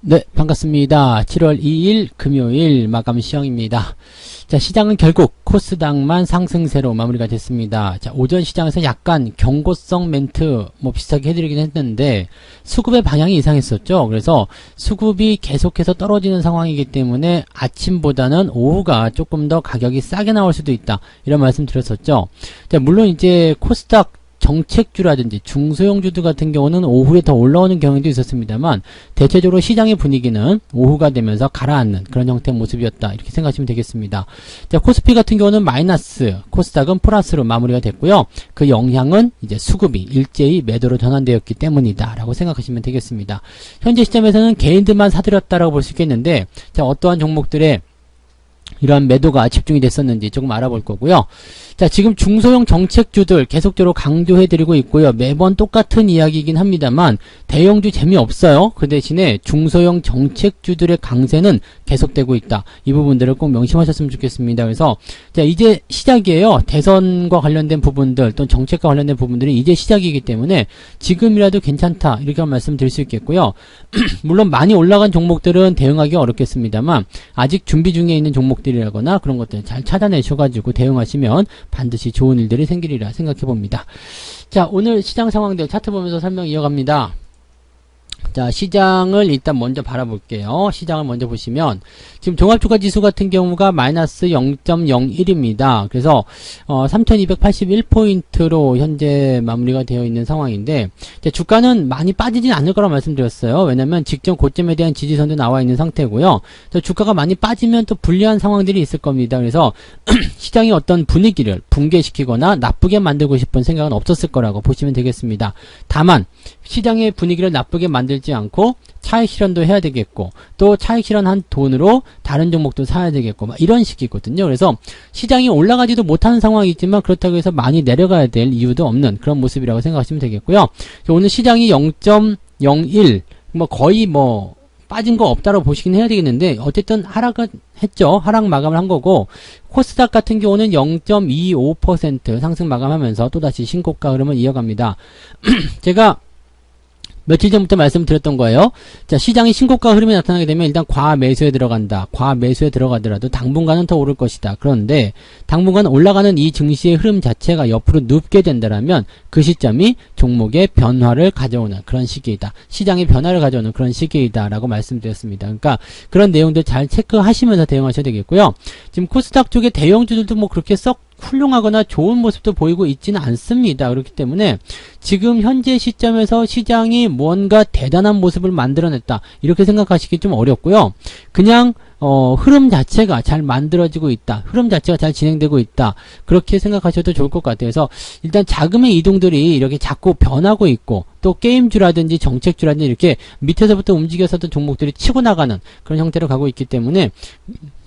네, 반갑습니다. 7월 2일 금요일 마감 시황입니다. 자, 시장은 결국 코스닥만 상승세로 마무리가 됐습니다. 자, 오전 시장에서 약간 경고성 멘트 비슷하게 해드리긴 했는데 수급의 방향이 이상했었죠. 그래서 수급이 계속해서 떨어지는 상황이기 때문에 아침보다는 오후가 조금 더 가격이 싸게 나올 수도 있다, 이런 말씀 드렸었죠. 자, 물론 이제 코스닥 정책주라든지 중소형주들 같은 경우는 오후에 더 올라오는 경향도 있었습니다만 대체적으로 시장의 분위기는 오후가 되면서 가라앉는 그런 형태의 모습이었다, 이렇게 생각하시면 되겠습니다. 자, 코스피 같은 경우는 마이너스, 코스닥은 플러스로 마무리가 됐고요. 그 영향은 이제 수급이 일제히 매도로 전환되었기 때문이다 라고 생각하시면 되겠습니다. 현재 시점에서는 개인들만 사들였다라고 볼 수 있겠는데, 자, 어떠한 종목들의 이러한 매도가 집중이 됐었는지 조금 알아볼 거고요. 자, 지금 중소형 정책주들 계속적으로 강조해드리고 있고요. 매번 똑같은 이야기이긴 합니다만 대형주 재미없어요. 그 대신에 중소형 정책주들의 강세는 계속되고 있다. 이 부분들을 꼭 명심하셨으면 좋겠습니다. 그래서 자, 이제 시작이에요. 대선과 관련된 부분들 또는 정책과 관련된 부분들이 이제 시작이기 때문에 지금이라도 괜찮다, 이렇게 말씀드릴 수 있겠고요. 물론 많이 올라간 종목들은 대응하기 어렵겠습니다만 아직 준비 중에 있는 종목들이라거나 그런 것들 잘 찾아내셔가지고 대응하시면 반드시 좋은 일들이 생기리라 생각해 봅니다. 자, 오늘 시장 상황들 차트 보면서 설명 이어갑니다. 자, 시장을 일단 먼저 바라볼게요. 시장을 먼저 보시면 지금 종합주가지수 같은 경우가 마이너스 0.01입니다. 그래서 3281포인트로 현재 마무리가 되어 있는 상황인데, 주가는 많이 빠지진 않을 거라고 말씀드렸어요. 왜냐면 직전 고점에 대한 지지선도 나와 있는 상태고요. 주가가 많이 빠지면 또 불리한 상황들이 있을 겁니다. 그래서 시장이 어떤 분위기를 붕괴시키거나 나쁘게 만들고 싶은 생각은 없었을 거라고 보시면 되겠습니다. 다만 시장의 분위기를 나쁘게 만들지 않고 차익 실현도 해야 되겠고, 또 차익 실현한 돈으로 다른 종목도 사야 되겠고, 이런 식이거든요. 그래서 시장이 올라가지도 못하는 상황이지만 그렇다고 해서 많이 내려가야 될 이유도 없는 그런 모습이라고 생각하시면 되겠고요. 오늘 시장이 0.01 거의 빠진 거 없다고 보시긴 해야 되겠는데 어쨌든 하락은 했죠. 하락 마감을 한 거고, 코스닥 같은 경우는 0.25% 상승 마감하면서 또다시 신고가 흐름을 이어갑니다. 제가 며칠 전부터 말씀드렸던 거예요. 자, 시장이 신고가 흐름이 나타나게 되면 일단 과매수에 들어간다. 과매수에 들어가더라도 당분간은 더 오를 것이다. 그런데 당분간 올라가는 이 증시의 흐름 자체가 옆으로 눕게 된다라면 그 시점이 종목의 변화를 가져오는 그런 시기이다. 시장의 변화를 가져오는 그런 시기이다 라고 말씀드렸습니다. 그러니까 그런 내용들 잘 체크하시면서 대응하셔야 되겠고요. 지금 코스닥 쪽의 대형주들도 그렇게 썩 훌륭하거나 좋은 모습도 보이고 있지는 않습니다. 그렇기 때문에 지금 현재 시점에서 시장이 뭔가 대단한 모습을 만들어냈다, 이렇게 생각하시기 좀 어렵고요. 그냥 흐름 자체가 잘 만들어지고 있다, 흐름 자체가 잘 진행되고 있다, 그렇게 생각하셔도 좋을 것 같아요. 그래서 일단 자금의 이동들이 이렇게 자꾸 변하고 있고, 또 게임주라든지 정책주라든지 이렇게 밑에서부터 움직여서도 종목들이 치고 나가는 그런 형태로 가고 있기 때문에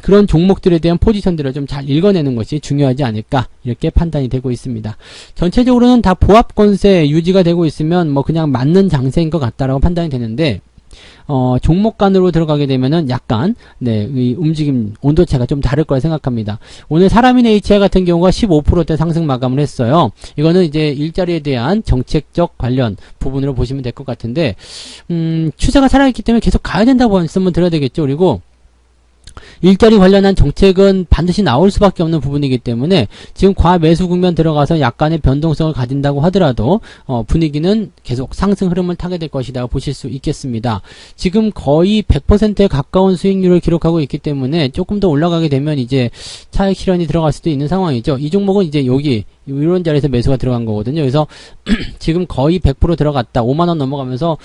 그런 종목들에 대한 포지션들을 좀 잘 읽어내는 것이 중요하지 않을까, 이렇게 판단이 되고 있습니다. 전체적으로는 다 보합권세 유지가 되고 있으면 그냥 맞는 장세인 것 같다라고 판단이 되는데, 종목 간으로 들어가게 되면은 약간 이 움직임 온도차가 좀 다를 거라 생각합니다. 오늘 사람인 HI 같은 경우가 15%대 상승 마감을 했어요. 이거는 이제 일자리에 대한 정책적 관련 부분으로 보시면 될 것 같은데, 추세가 살아있기 때문에 계속 가야 된다고 말씀을 드려야 되겠죠. 그리고 일자리 관련한 정책은 반드시 나올 수밖에 없는 부분이기 때문에 지금 과매수 국면 들어가서 약간의 변동성을 가진다고 하더라도 분위기는 계속 상승 흐름을 타게 될 것이다 보실 수 있겠습니다. 지금 거의 100%에 가까운 수익률을 기록하고 있기 때문에 조금 더 올라가게 되면 이제 차익 실현이 들어갈 수도 있는 상황이죠. 이 종목은 이제 여기 이런 자리에서 매수가 들어간 거거든요. 그래서 지금 거의 100% 들어갔다, 5만원 넘어가면서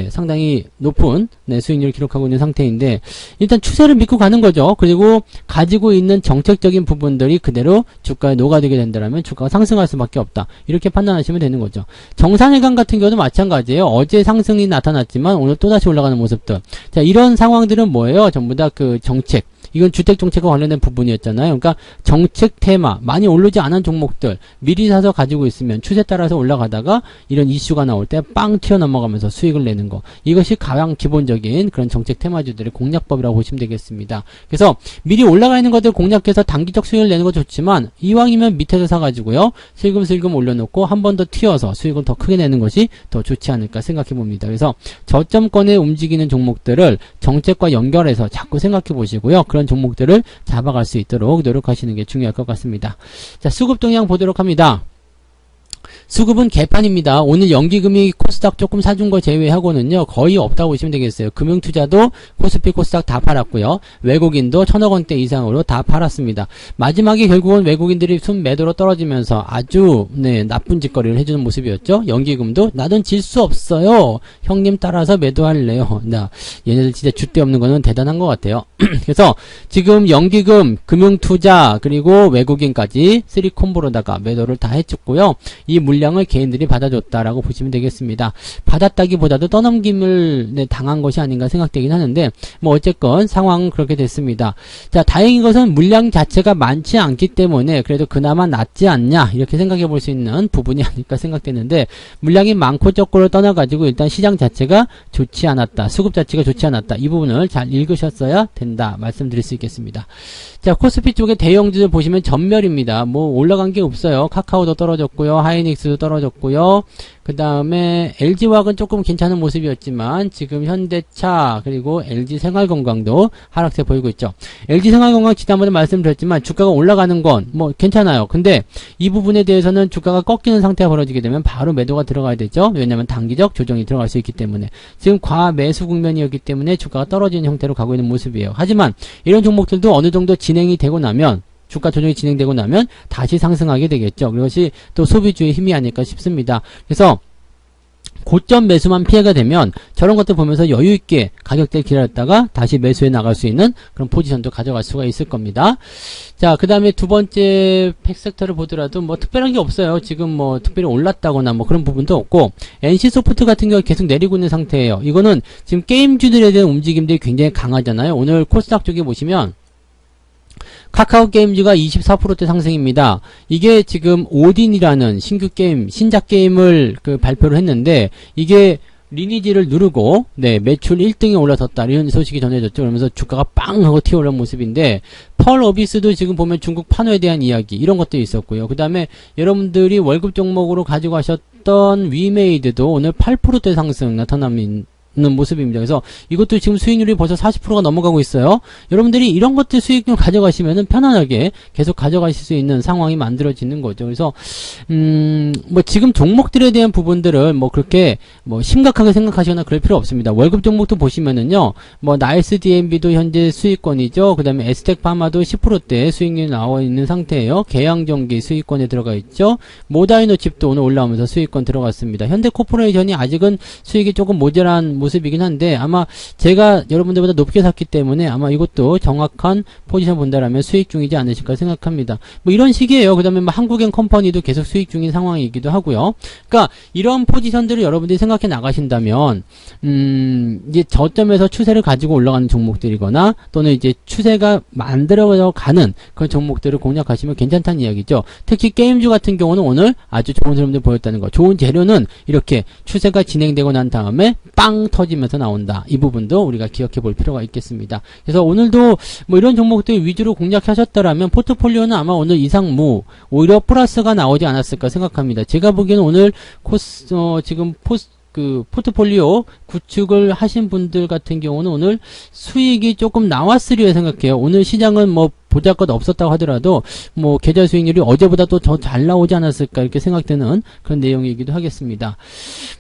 상당히 높은 수익률을 기록하고 있는 상태인데, 일단 추세를 믿고 가는 거죠. 그리고 가지고 있는 정책적인 부분들이 그대로 주가에 녹아들게 된다면 주가가 상승할 수밖에 없다, 이렇게 판단하시면 되는 거죠. 정산일간 같은 경우도 마찬가지예요. 어제 상승이 나타났지만 오늘 또다시 올라가는 모습들. 자, 이런 상황들은 뭐예요? 전부 다 그 정책, 이건 주택정책과 관련된 부분이었잖아요. 그러니까 정책 테마, 많이 오르지 않은 종목들 미리 사서 가지고 있으면 추세 따라서 올라가다가 이런 이슈가 나올 때 빵 튀어넘어가면서 수익을 내는 거. 이것이 가장 기본적인 그런 정책 테마주들의 공략법이라고 보시면 되겠습니다. 그래서 미리 올라가 있는 것들 공략해서 단기적 수익을 내는 거 좋지만 이왕이면 밑에서 사가지고요. 슬금슬금 올려놓고 한 번 더 튀어서 수익을 더 크게 내는 것이 더 좋지 않을까 생각해 봅니다. 그래서 저점권에 움직이는 종목들을 정책과 연결해서 자꾸 생각해 보시고요. 그런 종목들을 잡아갈 수 있도록 노력하시는 게 중요할 것 같습니다. 자, 수급 동향 보도록 합니다. 수급은 개판입니다. 오늘 연기금이 코스닥 조금 사준 거 제외하고는요 거의 없다고 보시면 되겠어요. 금융투자도 코스피 코스닥 다 팔았고요. 외국인도 1,000억원대 이상으로 다 팔았습니다. 마지막에 결국은 외국인들이 순매도로 떨어지면서 아주 나쁜 짓거리를 해주는 모습이었죠. 연기금도 나는 질 수 없어요. 형님 따라서 매도할래요. 얘네들 진짜 줏대 없는 거는 대단한 것 같아요. 그래서 지금 연기금, 금융투자 그리고 외국인까지 3콤보로다가 매도를 다 해줬고요. 이 물량을 개인들이 받아줬다라고 보시면 되겠습니다. 받았다기보다도 떠넘김을 당한 것이 아닌가 생각되긴 하는데 뭐 어쨌건 상황은 그렇게 됐습니다. 자, 다행인 것은 물량 자체가 많지 않기 때문에 그래도 그나마 낫지 않냐 이렇게 생각해 볼 수 있는 부분이 아닐까 생각되는데 물량이 많고 적고를 떠나가지고 일단 시장 자체가 좋지 않았다. 수급 자체가 좋지 않았다. 이 부분을 잘 읽으셨어야 된다. 말씀드릴 수 있겠습니다. 자, 코스피 쪽에 대형주들 보시면 전멸입니다. 뭐 올라간 게 없어요. 카카오도 떨어졌고요. 하이닉스도 떨어졌고요. 그 다음에 LG화학은 조금 괜찮은 모습이었지만 지금 현대차 그리고 LG생활건강도 하락세 보이고 있죠. LG생활건강 지난번에 말씀드렸지만 주가가 올라가는 건 뭐 괜찮아요. 근데 이 부분에 대해서는 주가가 꺾이는 상태가 벌어지게 되면 바로 매도가 들어가야 되죠. 왜냐하면 단기적 조정이 들어갈 수 있기 때문에 지금 과매수 국면이었기 때문에 주가가 떨어지는 형태로 가고 있는 모습이에요. 하지만 이런 종목들도 어느 정도 진행이 되고 나면 주가 조정이 진행되고 나면 다시 상승하게 되겠죠. 그것이 또 소비주의 힘이 아닐까 싶습니다. 그래서 고점 매수만 피해가 되면 저런 것들 보면서 여유있게 가격대를 기다렸다가 다시 매수해 나갈 수 있는 그런 포지션도 가져갈 수가 있을 겁니다. 자, 그 다음에 두 번째 팩섹터를 보더라도 뭐 특별한 게 없어요. 지금 뭐 특별히 올랐다거나 뭐 그런 부분도 없고 NC소프트 같은 경우 계속 내리고 있는 상태예요. 이거는 지금 게임주들에 대한 움직임들이 굉장히 강하잖아요. 오늘 코스닥 쪽에 보시면 카카오 게임즈가 24%대 상승입니다. 이게 지금 오딘이라는 신규 게임, 신작 게임을 발표를 했는데 이게 리니지를 누르고 매출 1등에 올라섰다 이런 소식이 전해졌죠. 그러면서 주가가 빵 하고 튀어올라온 모습인데 펄 어비스도 지금 보면 중국 판호에 대한 이야기 이런 것도 있었고요. 그 다음에 여러분들이 월급 종목으로 가지고 가셨던 위메이드도 오늘 8%대 상승 나타나는 모습입니다. 그래서 이것도 지금 수익률이 벌써 40%가 넘어가고 있어요. 여러분들이 이런 것들 수익률 가져가시면은 편안하게 계속 가져가실 수 있는 상황이 만들어지는 거죠. 그래서 뭐 지금 종목들에 대한 부분들을 뭐 그렇게 뭐 심각하게 생각하시거나 그럴 필요 없습니다. 월급 종목도 보시면은요. 뭐 나이스 DNB도 현재 수익권이죠. 그 다음에 에스텍 파마도 10%대 수익률이 나와 있는 상태예요. 계양전기 수익권에 들어가 있죠. 모다이노 칩도 오늘 올라오면서 수익권 들어갔습니다. 현대코퍼레이션이 아직은 수익이 조금 모자란 모습이긴 한데 아마 제가 여러분들보다 높게 샀기 때문에 아마 이것도 정확한 포지션 본다라면 수익 중이지 않으실까 생각합니다. 뭐 이런 식이에요. 그 다음에 뭐 한국엔 컴퍼니도 계속 수익 중인 상황이기도 하고요. 그러니까 이런 포지션들을 여러분들이 생각해 나가신다면 이제 저점에서 추세를 가지고 올라가는 종목들이거나 또는 이제 추세가 만들어가는 그런 종목들을 공략하시면 괜찮다는 이야기죠. 특히 게임주 같은 경우는 오늘 아주 좋은 흐름들 보였다는 거. 좋은 재료는 이렇게 추세가 진행되고 난 다음에 빵 터지면서 나온다. 이 부분도 우리가 기억해 볼 필요가 있겠습니다. 그래서 오늘도 뭐 이런 종목들 위주로 공략하셨다라면 포트폴리오는 아마 오늘 이상무 오히려 플러스가 나오지 않았을까 생각합니다. 제가 보기에는 오늘 지금 포트폴리오 구축을 하신 분들 같은 경우는 오늘 수익이 조금 나왔으리라 생각해요. 오늘 시장은 뭐 보잘것 없었다고 하더라도 뭐 계좌 수익률이 어제보다 또 더 잘 나오지 않았을까 이렇게 생각되는 그런 내용이기도 하겠습니다.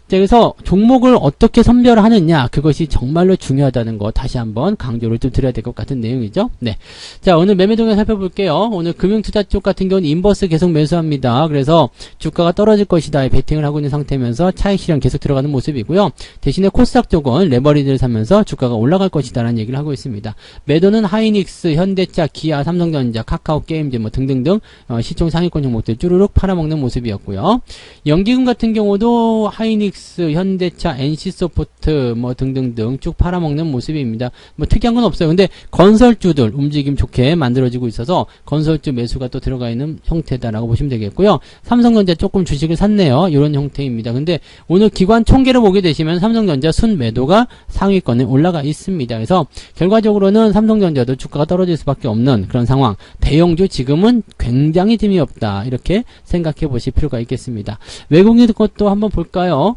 자, 그래서 종목을 어떻게 선별하느냐 그것이 정말로 중요하다는 거 다시 한번 강조를 좀 드려야 될 것 같은 내용이죠. 네. 자, 오늘 매매 동향 살펴볼게요. 오늘 금융투자 쪽 같은 경우는 인버스 계속 매수합니다. 그래서 주가가 떨어질 것이다 베팅을 하고 있는 상태면서 차익 실현 계속 들어가는 모습이고요. 대신에 코스닥 쪽은 레버리지를 사면서 주가가 올라갈 것이다 라는 얘기를 하고 있습니다. 매도는 하이닉스, 현대차, 기아, 삼성전자, 카카오 게임즈 뭐 등등등 시총 상위권 종목들 쭈루룩 팔아먹는 모습이었고요. 연기금 같은 경우도 하이닉스 하이닉스, 현대차, NC소프트 뭐 등등등 쭉 팔아먹는 모습입니다. 뭐 특이한 건 없어요. 근데 건설주들 움직임 좋게 만들어지고 있어서 건설주 매수가 또 들어가 있는 형태다라고 보시면 되겠고요. 삼성전자 조금 주식을 샀네요. 이런 형태입니다. 근데 오늘 기관 총계를 보게 되시면 삼성전자 순매도가 상위권에 올라가 있습니다. 그래서 결과적으로는 삼성전자도 주가가 떨어질 수밖에 없는 그런 상황. 대형주 지금은 굉장히 힘이 없다. 이렇게 생각해 보실 필요가 있겠습니다. 외국인 것도 한번 볼까요?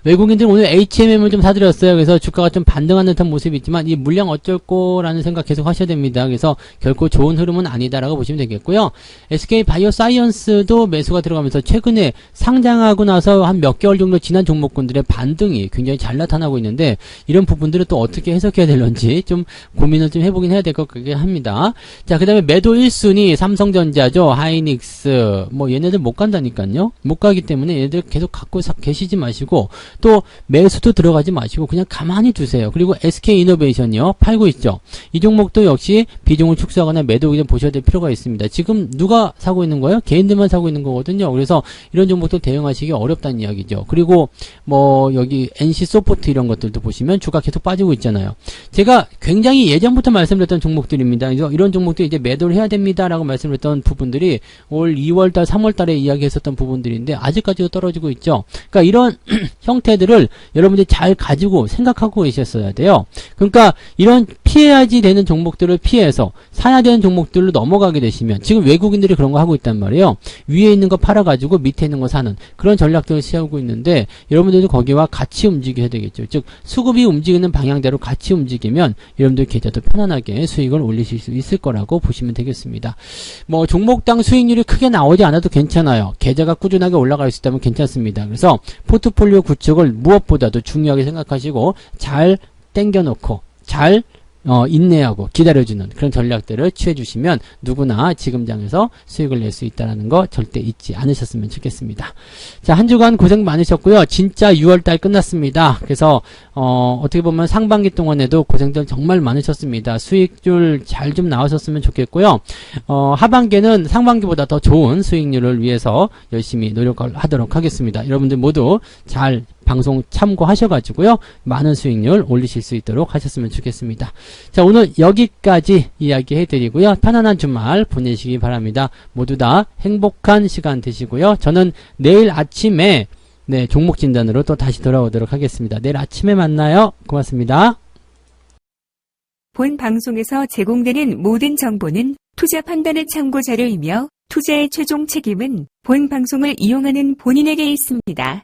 외국인들 오늘 HMM을 좀 사드렸어요. 그래서 주가가 좀 반등하는 듯한 모습이 있지만 이 물량 어쩔 거라는 생각 계속 하셔야 됩니다. 그래서 결코 좋은 흐름은 아니다라고 보시면 되겠고요. SK 바이오사이언스도 매수가 들어가면서 최근에 상장하고 나서 한 몇 개월 정도 지난 종목군들의 반등이 굉장히 잘 나타나고 있는데 이런 부분들을 또 어떻게 해석해야 될런지 좀 고민을 좀 해보긴 해야 될 것 같긴 합니다. 자, 그 다음에 매도 1순위 삼성전자죠. 하이닉스 뭐 얘네들 못 간다니까요. 못 가기 때문에 얘네들 계속 갖고 계시지 마시고 또 매수도 들어가지 마시고 그냥 가만히 두세요. 그리고 SK이노베이션이요. 팔고 있죠. 이 종목도 역시 비중을 축소하거나 매도 의견 보셔야 될 필요가 있습니다. 지금 누가 사고 있는 거예요? 개인들만 사고 있는 거거든요. 그래서 이런 종목도 대응하시기 어렵다는 이야기죠. 그리고 뭐 여기 NC소프트 이런 것들도 보시면 주가 계속 빠지고 있잖아요. 제가 굉장히 예전부터 말씀드렸던 종목들입니다. 그래서 이런 종목도 이제 매도를 해야 됩니다라고 말씀드렸던 부분들이 올 2월달, 3월달에 이야기했었던 부분들인데 아직까지도 떨어지고 있죠. 그러니까 이런 형태들을 여러분들이 잘 가지고 생각하고 계셨어야 돼요. 그러니까 이런 피해야지 되는 종목들을 피해서 사야 되는 종목들로 넘어가게 되시면 지금 외국인들이 그런 거 하고 있단 말이에요. 위에 있는 거 팔아가지고 밑에 있는 거 사는 그런 전략들을 취하고 있는데 여러분들도 거기와 같이 움직여야 되겠죠. 즉 수급이 움직이는 방향대로 같이 움직이면 여러분들 계좌도 편안하게 수익을 올리실 수 있을 거라고 보시면 되겠습니다. 뭐 종목당 수익률이 크게 나오지 않아도 괜찮아요. 계좌가 꾸준하게 올라갈 수 있다면 괜찮습니다. 그래서 포트폴리오 구축을 무엇보다도 중요하게 생각하시고 잘 땡겨놓고 잘 인내하고 기다려주는 그런 전략들을 취해주시면 누구나 지금 장에서 수익을 낼 수 있다는 거 절대 잊지 않으셨으면 좋겠습니다. 자, 한 주간 고생 많으셨고요. 진짜 6월달 끝났습니다. 그래서 어떻게 보면 상반기 동안에도 고생들 정말 많으셨습니다. 수익률 잘 좀 나오셨으면 좋겠고요. 하반기에는 상반기보다 더 좋은 수익률을 위해서 열심히 노력을 하도록 하겠습니다. 여러분들 모두 잘 방송 참고하셔가지고요. 많은 수익률 올리실 수 있도록 하셨으면 좋겠습니다. 자, 오늘 여기까지 이야기해드리고요. 편안한 주말 보내시기 바랍니다. 모두 다 행복한 시간 되시고요. 저는 내일 아침에 종목 진단으로 또 다시 돌아오도록 하겠습니다. 내일 아침에 만나요. 고맙습니다. 본 방송에서 제공되는 모든 정보는 투자 판단의 참고 자료이며 투자의 최종 책임은 본 방송을 이용하는 본인에게 있습니다.